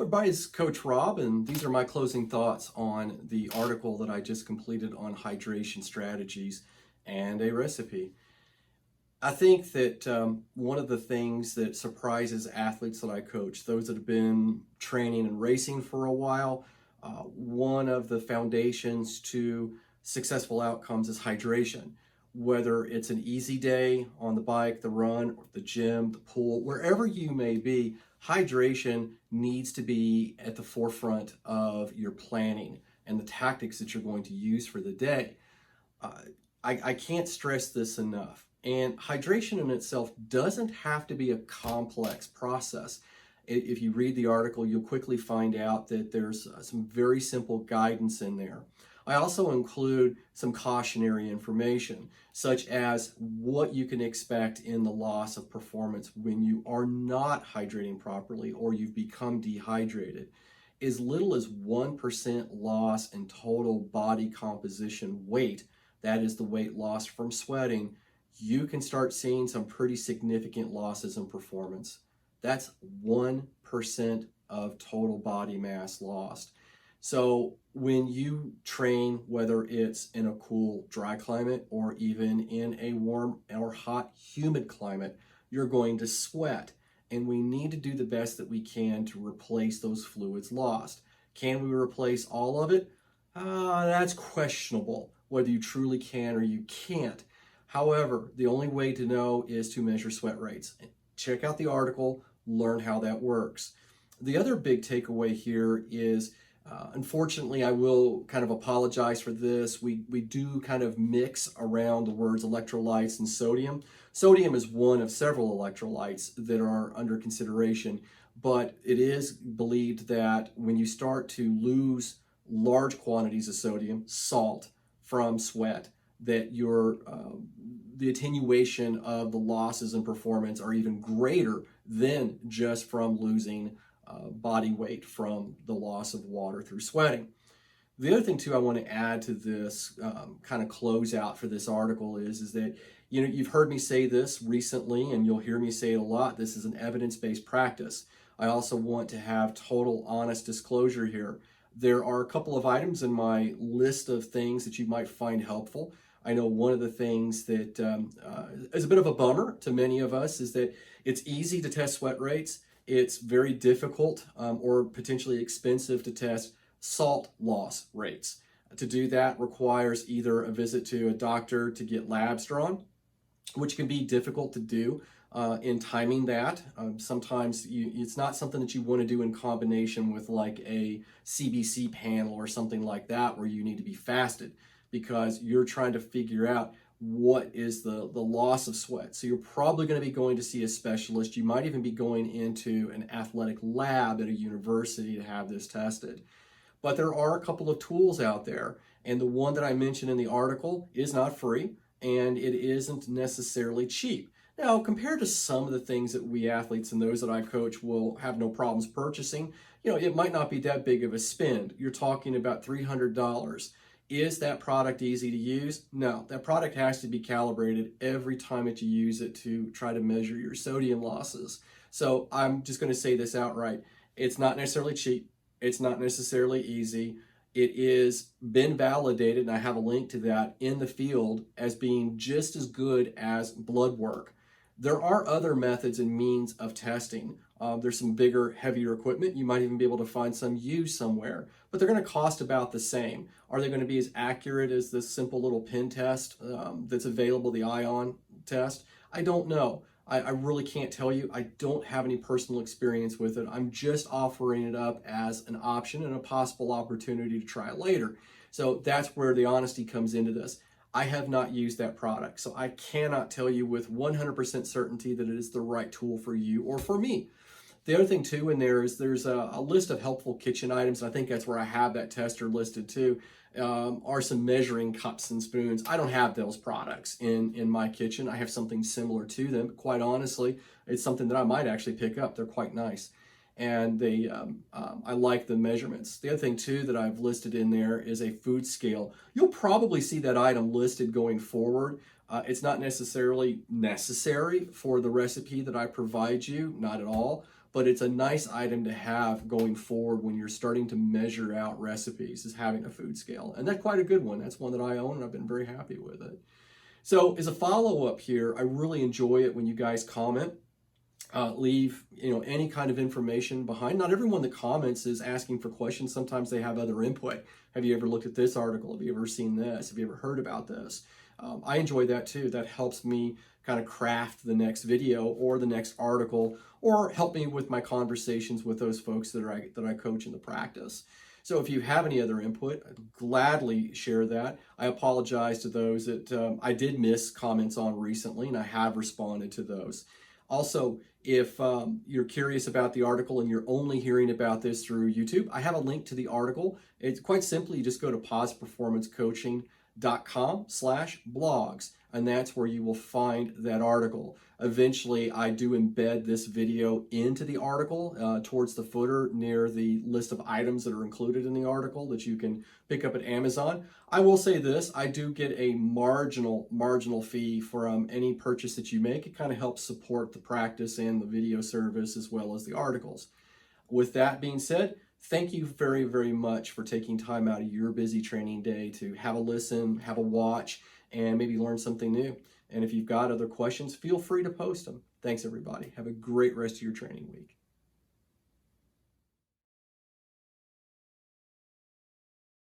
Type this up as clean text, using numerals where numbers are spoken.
Everybody, it's Coach Rob, and these are my closing thoughts on the article that I just completed on hydration strategies and a recipe. I think that one of the things that surprises athletes that I coach, those that have been training and racing for a while, one of the foundations to successful outcomes is hydration. Whether it's an easy day on the bike, the run, or the gym, the pool, wherever you may be, hydration needs to be at the forefront of your planning and the tactics that you're going to use for the day. Uh, I can't stress this enough. And hydration in itself doesn't have to be a complex process. If you read the article, you'll quickly find out that there's some very simple guidance in there. I also include some cautionary information, such as what you can expect in the loss of performance when you are not hydrating properly or you've become dehydrated. As little as 1% loss in total body composition weight, that is the weight lost from sweating, you can start seeing some pretty significant losses in performance. That's 1% of total body mass lost. So when you train, whether it's in a cool, dry climate or even in a warm or hot, humid climate, you're going to sweat. And we need to do the best that we can to replace those fluids lost. Can we replace all of it? That's questionable, whether you truly can or you can't. However, the only way to know is to measure sweat rates. Check out the article, learn how that works. The other big takeaway here is, unfortunately, I will kind of apologize for this. We do kind of mix around the words electrolytes and sodium. Sodium is one of several electrolytes that are under consideration, but it is believed that when you start to lose large quantities of sodium, salt, from sweat, that the attenuation of the losses in performance are even greater than just from losing body weight from the loss of water through sweating. The other thing too I want to add to this kind of closeout for this article is that you've heard me say this recently, and you'll hear me say it a lot. This is an evidence-based practice. I also want to have total honest disclosure here. There are a couple of items in my list of things that you might find helpful. I know one of the things that is a bit of a bummer to many of us is that it's easy to test sweat rates. It's very difficult or potentially expensive to test salt loss rates. To do that requires either a visit to a doctor to get labs drawn, which can be difficult to do in timing that. Sometimes it's not something that you want to do in combination with like a CBC panel or something like that where you need to be fasted, because you're trying to figure out what is the loss of sweat. So you're probably going to be going to see a specialist. You might even be going into an athletic lab at a university to have this tested. But there are a couple of tools out there, and the one that I mentioned in the article is not free, and it isn't necessarily cheap. Now, compared to some of the things that we athletes and those that I coach will have no problems purchasing, it might not be that big of a spend. You're talking about $300. Is that product easy to use? No, that product has to be calibrated every time that you use it to try to measure your sodium losses. So I'm just going to say this outright. It's not necessarily cheap. It's not necessarily easy. It is been validated, and I have a link to that in the field, as being just as good as blood work. There are other methods and means of testing. There's some bigger, heavier equipment. You might even be able to find some used somewhere, but they're going to cost about the same. Are they going to be as accurate as this simple little pin test that's available, the ION test? I don't know. I really can't tell you. I don't have any personal experience with it. I'm just offering it up as an option and a possible opportunity to try it later. So that's where the honesty comes into this. I have not used that product, so I cannot tell you with 100% certainty that it is the right tool for you or for me. The other thing too in there is there's a list of helpful kitchen items, and I think that's where I have that tester listed too, are some measuring cups and spoons. I don't have those products in my kitchen. I have something similar to them. Quite honestly, it's something that I might actually pick up. They're quite nice. And I like the measurements. The other thing too that I've listed in there is a food scale. You'll probably see that item listed going forward. It's not necessarily necessary for the recipe that I provide you, not at all. but it's a nice item to have going forward when you're starting to measure out recipes, is having a food scale. And that's quite a good one. That's one that I own, and I've been very happy with it. So as a follow-up here, I really enjoy it when you guys comment. Leave any kind of information behind. Not everyone that comments is asking for questions. Sometimes they have other input. Have you ever looked at this article? Have you ever seen this? Have you ever heard about this? I enjoy that too. That helps me kind of craft the next video or the next article, or help me with my conversations with those folks that I coach in the practice. So if you have any other input, I'd gladly share that. I apologize to those that I did miss comments on recently, and I have responded to those. Also, if you're curious about the article and you're only hearing about this through YouTube, I have a link to the article. It's quite simply, you just go to posiveperformancecoaching.com/blogs, and that's where you will find that article. Eventually, I do embed this video into the article towards the footer near the list of items that are included in the article that you can pick up at Amazon. I will say this, I do get a marginal fee from any purchase that you make. It kind of helps support the practice and the video service as well as the articles. With that being said, thank you very, very much for taking time out of your busy training day to have a listen, have a watch, and maybe learn something new. And if you've got other questions, feel free to post them. Thanks, everybody. Have a great rest of your training week.